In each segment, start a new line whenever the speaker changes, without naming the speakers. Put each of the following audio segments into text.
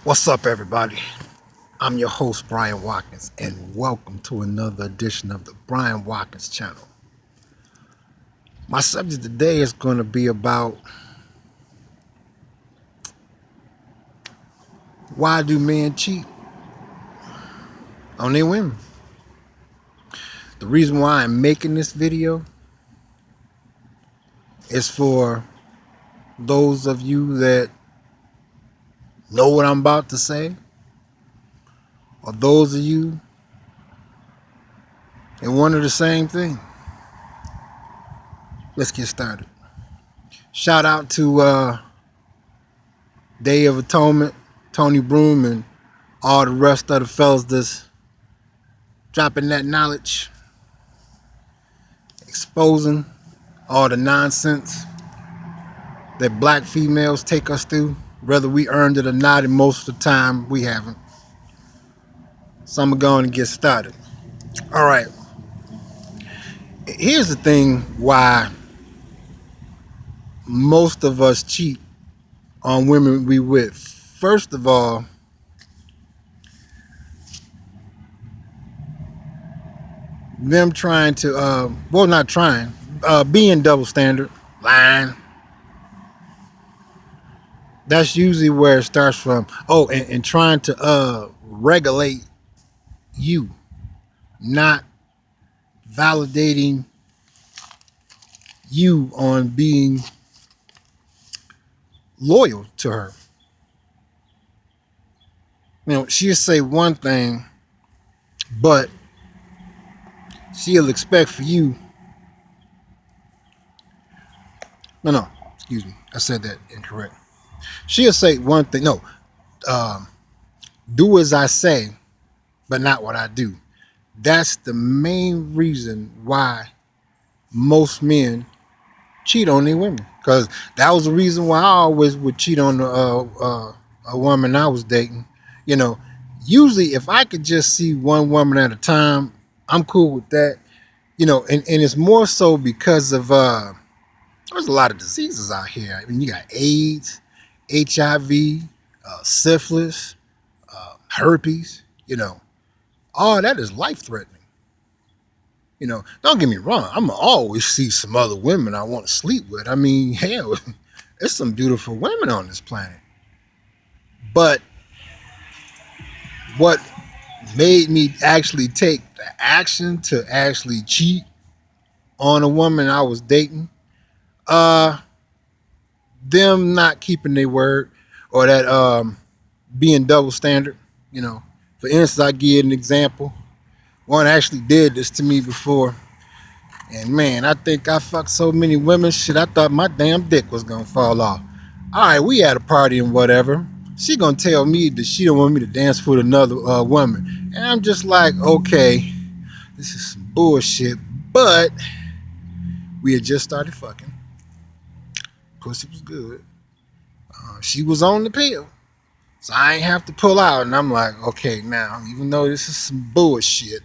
What's up, everybody? I'm your host, Brian Watkins, and welcome to another edition of the Brian Watkins channel. My subject today is going to be about why do men cheat on their women. The reason why I'm making this video is for those of you that know what I'm about to say, or those of you that wonder the same thing. Let's get started. Shout out to Day of Atonement, Tony Broom, and all the rest of the fellas that's dropping that knowledge, exposing all the nonsense that black females take us through, whether we earned it or not, and most of the time we haven't. So I'm going to get started. All right. Here's the thing why most of us cheat on women we with. First of all, them trying to, not trying, being double standard, lying. That's usually where it starts from. Oh, and trying to regulate you, not validating you on being loyal to her. You know, she'll say one thing, but she'll expect for you. No, excuse me. I said that incorrect. She'll say one thing. No, um, do as I say, but not what I do. That's the main reason why most men cheat on their women. Because that was the reason why I always would cheat on a woman I was dating. You know, usually if I could just see one woman at a time, I'm cool with that. You know, and it's more so because of there's a lot of diseases out here. I mean, you got AIDS, HIV, syphilis, herpes. You know, all that is life threatening. You know, don't get me wrong. I'm gonna always see some other women I want to sleep with. I mean, hell, there's some beautiful women on this planet. But what made me actually take the action to actually cheat on a woman I was dating, uh, them not keeping their word, or that being double standard. You know, for instance, I give an example. One actually did this to me before, and man, I think I fucked so many women. Shit, I thought my damn dick was gonna fall off. All right, we had a party and whatever. She gonna tell me that she don't want me to dance with another woman, and I'm just like, okay, this is some bullshit. But we had just started fucking. Pussy was good. She was on the pill. So I ain't have to pull out. And I'm like, okay, now, even though this is some bullshit,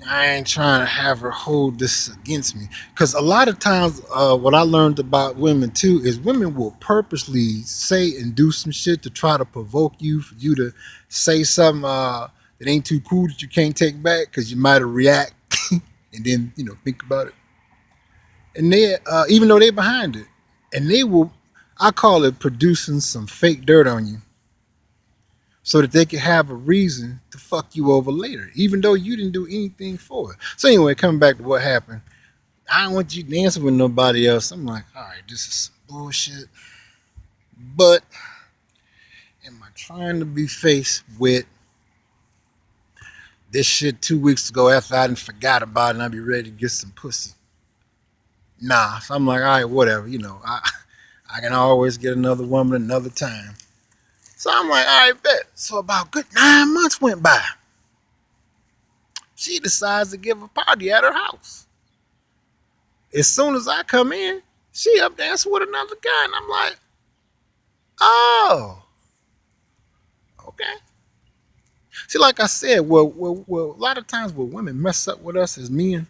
I ain't trying to have her hold this against me. Because a lot of times, what I learned about women too is women will purposely say and do some shit to try to provoke you, for you to say something that ain't too cool that you can't take back because you might have react and then, you know, think about it. And they, even though they're behind it, and they will, I call it producing some fake dirt on you, so that they can have a reason to fuck you over later, even though you didn't do anything for it. So anyway, coming back to what happened, I don't want you dancing with nobody else. I'm like, all right, this is some bullshit. But am I trying to be faced with this shit 2 weeks ago after I done forgot about it and I be ready to get some pussy? Nah. So I'm like, all right, whatever. You know, I can always get another woman another time. So I'm like, all right, bet. So about good 9 months went by. She decides to give a party at her house. As soon as I come in, she up dancing with another guy, and I'm like, oh, okay. See, like I said, a lot of times what women mess up with us as men,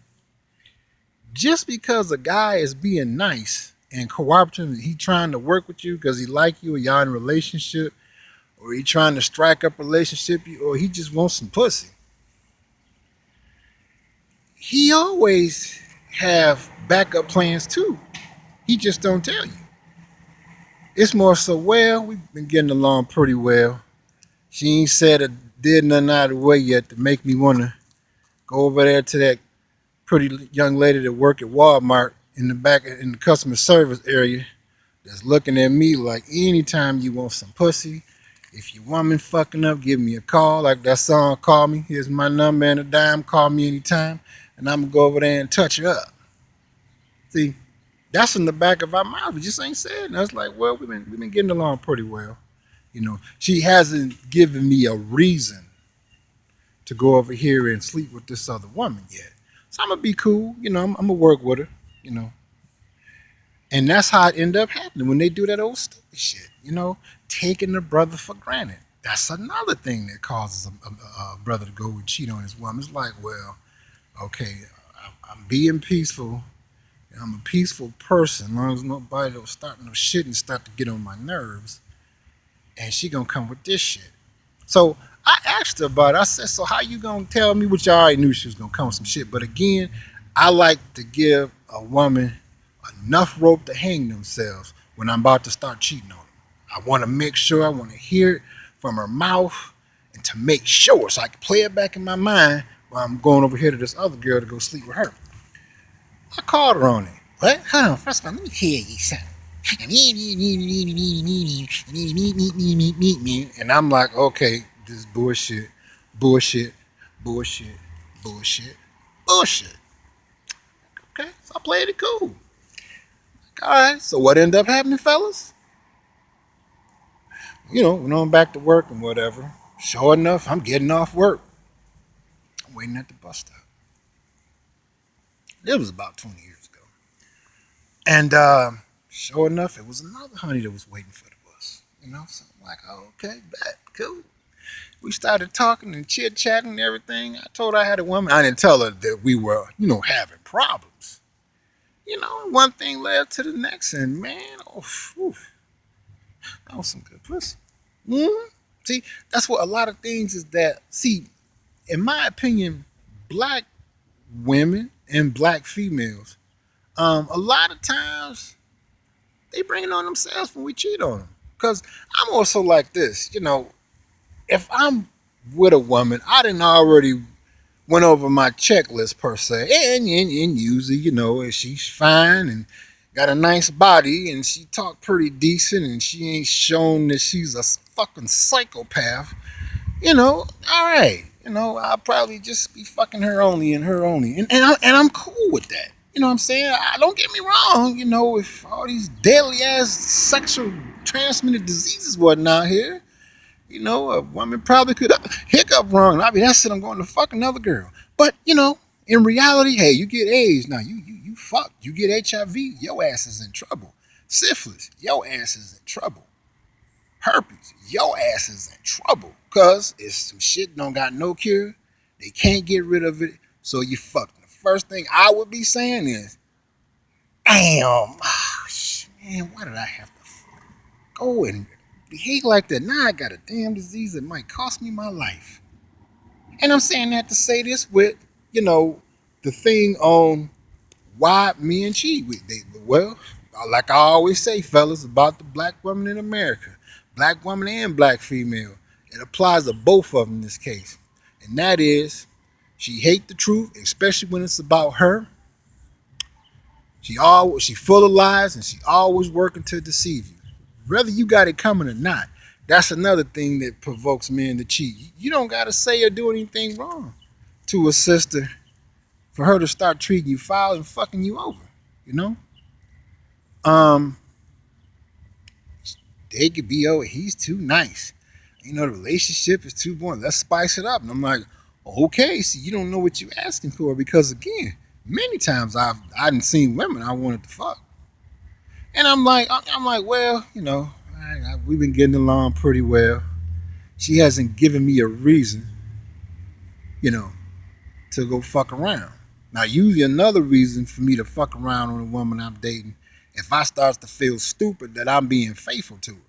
just because a guy is being nice and cooperative, and he trying to work with you because he like you or y'all in a relationship, or he trying to strike up a relationship, or he just wants some pussy, he always have backup plans too. He just don't tell you. It's more so, well, we've been getting along pretty well. She ain't said or did nothing out of the way yet to make me want to go over there to that pretty young lady that work at Walmart in the back in the customer service area that's looking at me like, anytime you want some pussy, if your woman fucking up, give me a call. Like that song, Call Me. Here's my number and a dime. Call me anytime. And I'm going to go over there and touch her up. See, that's in the back of our mind. We just ain't said. And I was like, well, we've been getting along pretty well. You know, she hasn't given me a reason to go over here and sleep with this other woman yet. So I'm gonna be cool. You know, I'm gonna work with her. You know, and that's how it end up happening when they do that old stupid shit. You know, taking the brother for granted. That's another thing that causes a brother to go and cheat on his woman. It's like, well, okay, I'm being peaceful. I'm a peaceful person, as long as nobody don't start no shit and start to get on my nerves. And she gonna come with this shit. So I asked her about it. I said, so how you gonna tell me, which I already knew she was gonna come with some shit. But again, I like to give a woman enough rope to hang themselves when I'm about to start cheating on them. I want to make sure, I want to hear it from her mouth and to make sure so I can play it back in my mind while I'm going over here to this other girl to go sleep with her. I called her on it. What? Hold on. First of all, let me tell you something. And I'm like, okay, this is bullshit, bullshit, bullshit, bullshit, bullshit. Okay, so I played it cool. All right, so what ended up happening, fellas? You know, went on back to work and whatever. Sure enough, I'm getting off work. I'm waiting at the bus stop. It was about 20 years ago. And sure enough, it was another honey that was waiting for the bus. You know, so I'm like, oh, okay, bet, cool. We started talking and chit chatting and everything. I told her I had a woman. I didn't tell her that we were, you know, having problems. You know, one thing led to the next, and man, oh, whew, that was some good pussy. Mm-hmm. See, that's what a lot of things is that. See, in my opinion, black women and black females, a lot of times they bring it on themselves when we cheat on them. Cause I'm also like this, you know, if I'm with a woman, I didn't already went over my checklist per se, and usually, you know, if she's fine and got a nice body and she talk pretty decent and she ain't shown that she's a fucking psychopath, you know, all right, you know, I'll probably just be fucking her only and her only, and I'm cool with that. You know what I'm saying? Don't get me wrong. You know, if all these deadly ass sexual transmitted diseases wasn't out here, you know, a woman probably could hiccup wrong. I mean, that's it. I'm going to fuck another girl. But you know, in reality, hey, you get AIDS now. You fuck. You get HIV. Your ass is in trouble. Syphilis. Your ass is in trouble. Herpes. Your ass is in trouble. Cause it's some shit don't got no cure. They can't get rid of it. So you fucked. The first thing I would be saying is, damn, oh, man, why did I have to go and behave like that? Now I got a damn disease that might cost me my life. And I'm saying that to say this with, you know, the thing on why men cheat. Well, like I always say, fellas, about the black woman in America, black woman and black female. It applies to both of them in this case. And that is, she hate the truth, especially when it's about her. She full of lies and she always working to deceive you. Whether you got it coming or not, that's another thing that provokes men to cheat. You don't got to say or do anything wrong to a sister for her to start treating you foul and fucking you over. You know, um, they could be, oh, he's too nice. You know, the relationship is too boring. Let's spice it up. And I'm like, okay, see, you don't know what you're asking for because again, many times I didn't seen women I wanted to fuck, and I'm like, well, you know, we've been getting along pretty well. She hasn't given me a reason, you know, to go fuck around. Now, usually another reason for me to fuck around on a woman I'm dating, if I start to feel stupid that I'm being faithful to her.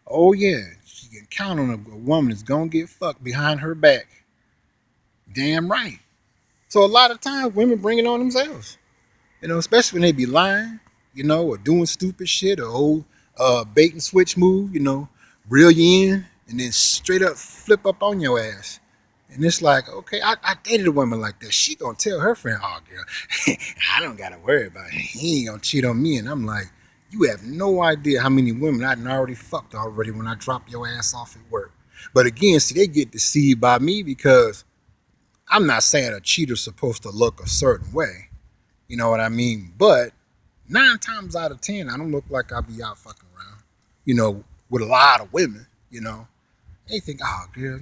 Oh yeah, she can count on a woman that's gonna get fucked behind her back. Damn right. So a lot of times women bring it on themselves. Especially when they be lying, or doing stupid shit, or old bait and switch move, reel you in and then straight up flip up on your ass. And it's like, okay, I dated a woman like this. She gonna tell her friend, oh girl, I don't gotta worry about it. He ain't gonna cheat on me. And I'm like, you have no idea how many women I done already fucked already when I drop your ass off at work. But again, see, they get deceived by me because I'm not saying a cheater's supposed to look a certain way. You know what I mean? But 9 times out of 10, I don't look like I be out fucking around, with a lot of women, They think, oh, girl,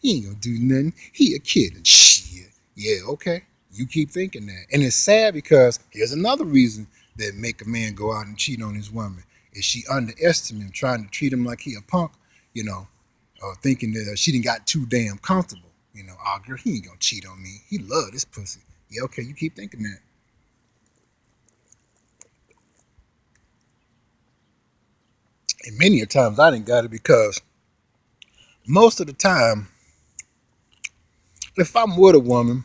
he ain't gonna do nothing. He a kid and shit. Yeah, okay. You keep thinking that. And it's sad because here's another reason that make a man go out and cheat on his woman. Is she underestimate him, trying to treat him like he a punk, thinking that she done got too damn comfortable. Oh, girl, he ain't gonna cheat on me. He love this pussy. Yeah, okay, you keep thinking that. And many a times I didn't got it because most of the time, if I'm with a woman,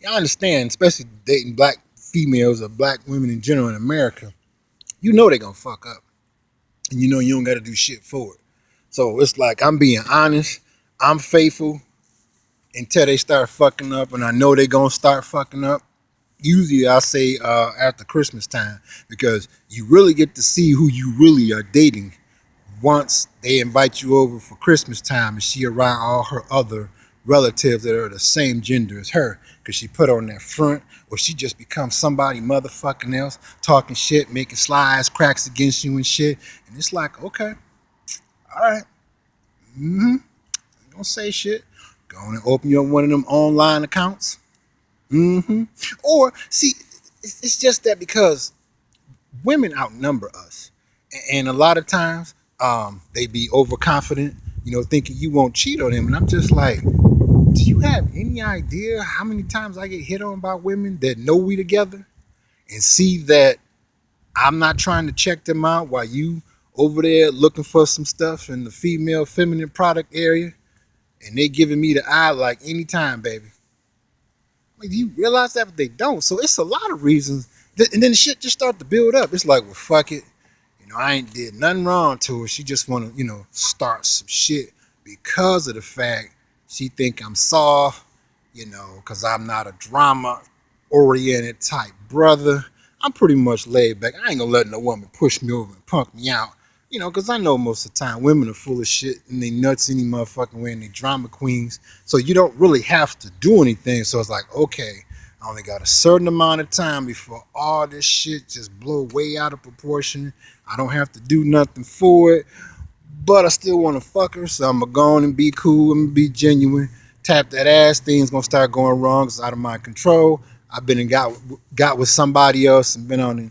I understand, especially dating black females or black women in general in America, they gonna fuck up. And you don't gotta do shit for it. So it's like I'm being honest, I'm faithful until they start fucking up, and I know they gonna start fucking up. Usually I say after Christmas time, because you really get to see who you really are dating once they invite you over for Christmas time and she around all her other relatives that are the same gender as her, because she put on that front, or she just becomes somebody motherfucking else, talking shit, making slides, cracks against you and shit. And it's like, okay, all right, don't say shit. Go on and open you up one of them online accounts. Or see, it's just that because women outnumber us, and a lot of times they be overconfident, thinking you won't cheat on them. And I'm just like, do you have any idea how many times I get hit on by women that know we together and see that I'm not trying to check them out while you over there looking for some stuff in the female feminine product area, and they giving me the eye like anytime, baby. Like, do you realize that? But they don't. So it's a lot of reasons. And then the shit just start to build up. It's like, well, fuck it. I ain't did nothing wrong to her. She just want to, start some shit because of the fact she think I'm soft, because I'm not a drama-oriented type brother. I'm pretty much laid back. I ain't gonna let no woman push me over and punk me out, because I know most of the time women are full of shit and they nuts any motherfucking way and they drama queens. So you don't really have to do anything. So it's like, okay, I only got a certain amount of time before all this shit just blow way out of proportion. I don't have to do nothing for it, but I still want to fuck her, so I'm going to go on and be cool and be genuine. Tap that ass, things going to start going wrong. It's out of my control. I've been and got with somebody else and been on and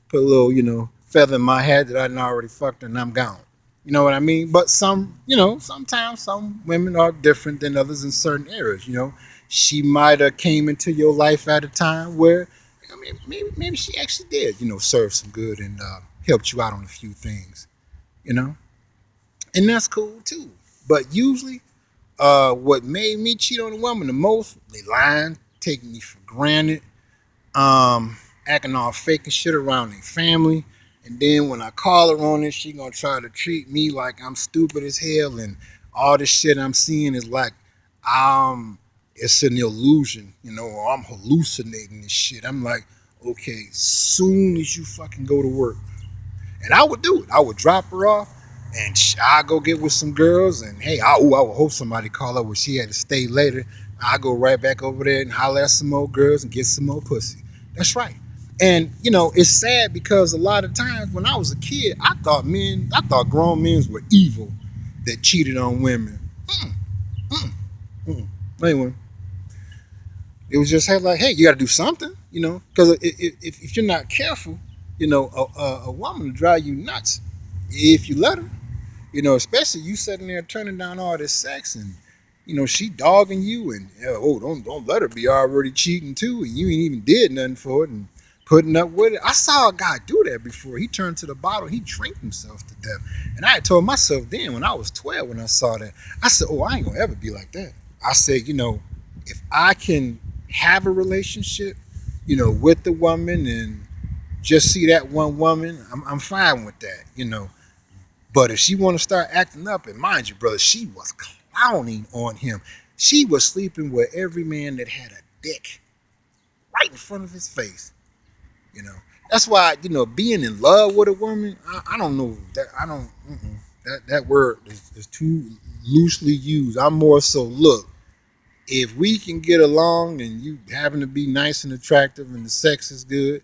put a little, feather in my head that I done already fucked her and I'm gone. You know what I mean? But sometimes some women are different than others in certain areas, She might have came into your life at a time where, maybe she actually did, serve some good and helped you out on a few things, and that's cool too. But usually, what made me cheat on a woman the most, they lying, taking me for granted, acting all fake and shit around their family. And then when I call her on it, she gonna try to treat me like I'm stupid as hell, and all this shit I'm seeing is like, it's an illusion, or I'm hallucinating this shit. I'm like, okay, soon as you fucking go to work, and I would do it. I would drop her off, and I go get with some girls, and hey, I would hope somebody call her where she had to stay later. I go right back over there and holler at some more girls and get some more pussy. That's right. And it's sad because a lot of times when I was a kid, I thought grown men were evil that cheated on women. Anyway, it was just like, hey, you got to do something, because if you're not careful, a woman will drive you nuts if you let her, especially you sitting there turning down all this sex and, she dogging you and, oh, don't let her be already cheating too, and you ain't even did nothing for it, and putting up with it. I saw a guy do that before. He turned to the bottle. He drank himself to death. And I had told myself then when I was 12, when I saw that, I said, oh, I ain't going to ever be like that. I said, if I can have a relationship, with the woman and just see that one woman, I'm fine with that. But if she want to start acting up, and mind you, brother, she was clowning on him. She was sleeping with every man that had a dick right in front of his face. You know, that's why being in love with a woman. I don't know that. I don't. That word is too loosely used. I'm more so look. If we can get along and you happen to be nice and attractive and the sex is good,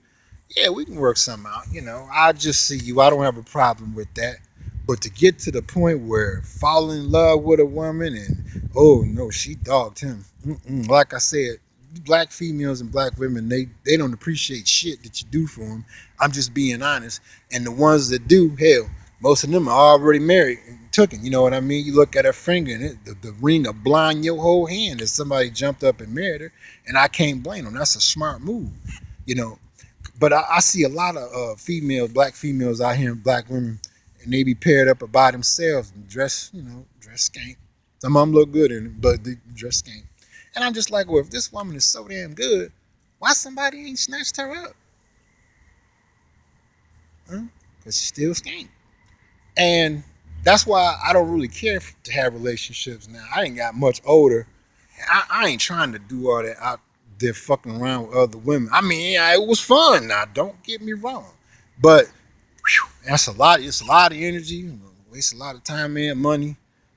yeah, we can work something out. I just see you. I don't have a problem with that. But to get to the point where fall in love with a woman and oh no, she dogged him. Like I said, black females and black women, they don't appreciate shit that you do for them. I'm just being honest. And the ones that do, hell, most of them are already married and taken. You know what I mean? You look at her finger and the ring will blind your whole hand if somebody jumped up and married her. And I can't blame them. That's a smart move. You know, but I see a lot of black females out here, and black women, and they be paired up by themselves and dress skank. Some of them look good in it, but they dress skank. And I'm just like, well, if this woman is so damn good, why somebody ain't snatched her up? Huh? Because she's still skank. And that's why I don't really care to have relationships now. I ain't got much older. I ain't trying to do all that out there fucking around with other women. I mean, yeah, it was fun. Now, don't get me wrong, but that's a lot. It's a lot of energy. Waste a lot of time and money,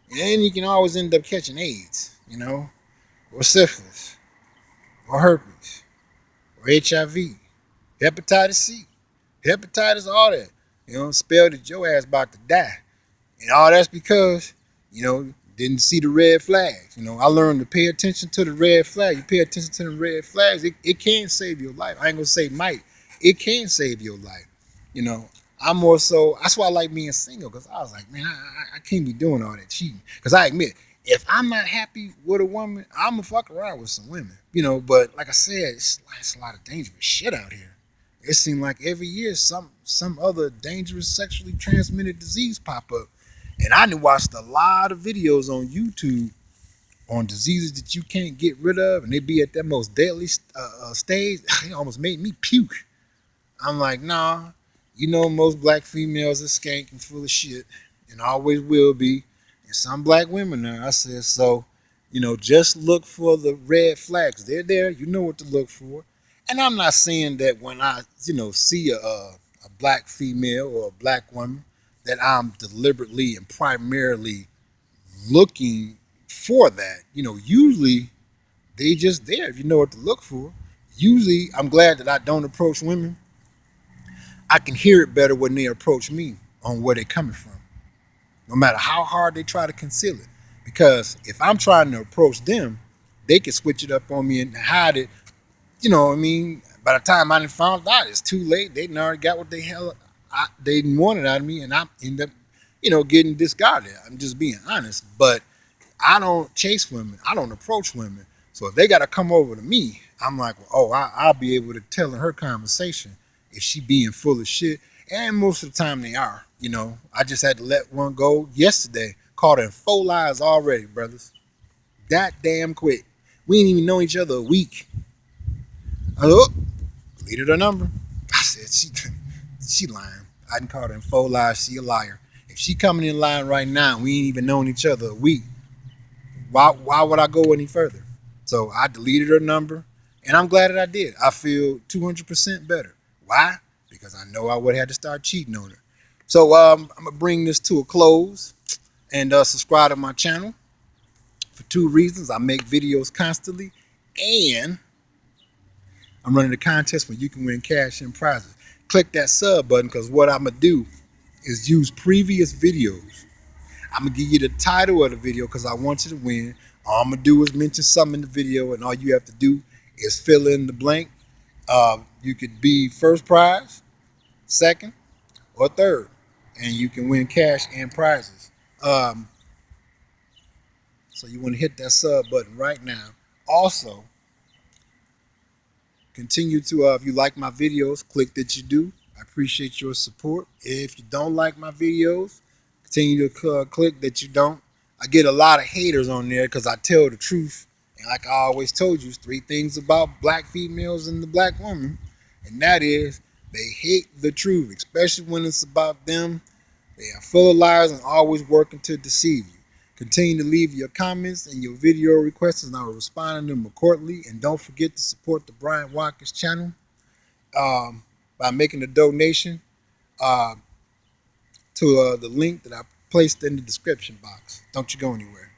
and then you can always end up catching AIDS, or syphilis, or herpes, or HIV, hepatitis C, hepatitis, all that. Spell that your ass about to die. And all that's because, didn't see the red flags. I learned to pay attention to the red flag. You pay attention to the red flags, it can save your life. I ain't gonna say might. It can save your life. I'm more so, that's why I like being single, because I was like, man, I can't be doing all that cheating. Because I admit, if I'm not happy with a woman, I'm gonna fuck around with some women. But like I said, it's a lot of dangerous shit out here. It seems like every year some other dangerous sexually transmitted disease pop up. And I done watched a lot of videos on YouTube on diseases that you can't get rid of, and they be at that most deadly stage. It almost made me puke. I'm like, nah, most black females are skank and full of shit, and always will be. And some black women are. I said, so, just look for the red flags. They're there. You know what to look for. And I'm not saying that when I, see a black female or a black woman, that I'm deliberately and primarily looking for that. Usually they just there if you know what to look for. Usually I'm glad that I don't approach women. I can hear it better when they approach me on where they're coming from, no matter how hard they try to conceal it. Because if I'm trying to approach them, they can switch it up on me and hide it. You know what I mean? By the time I done found out, it's too late. They done already got what they wanted out of me, and I end up, getting discarded. I'm just being honest. But I don't chase women. I don't approach women. So if they got to come over to me, I'm like, well, oh, I'll be able to tell in her conversation if she being full of shit. And most of the time they are. I just had to let one go yesterday. Caught her in 4 lies already, brothers. That damn quick. We ain't even know each other a week. Oh, deleted her number. I said, she lying. I done caught her in 4 lies. She a liar. If she coming in line right now, we ain't even known each other a week. Why would I go any further? So I deleted her number, and I'm glad that I did. I feel 200% better. Why? Because I know I would have had to start cheating on her. So I'm gonna bring this to a close and subscribe to my channel for 2 reasons. I make videos constantly, and I'm running a contest where you can win cash and prizes. Click that sub button, because what I'm gonna do is use previous videos. I'm gonna give you the title of the video because I want you to win. All I'm gonna do is mention something in the video, and all you have to do is fill in the blank. You could be first prize, second, or third, and you can win cash and prizes. So you want to hit that sub button right now. Also, Continue to, if you like my videos, click that you do. I appreciate your support. If you don't like my videos, continue to click that you don't. I get a lot of haters on there because I tell the truth. And like I always told you, 3 things about black females and the black woman. And that is, they hate the truth, especially when it's about them. They are full of lies and always working to deceive you. Continue to leave your comments and your video requests, and I will respond to them accordingly. And don't forget to support the Brian Watkins channel by making a donation uh, to the link that I placed in the description box. Don't you go anywhere.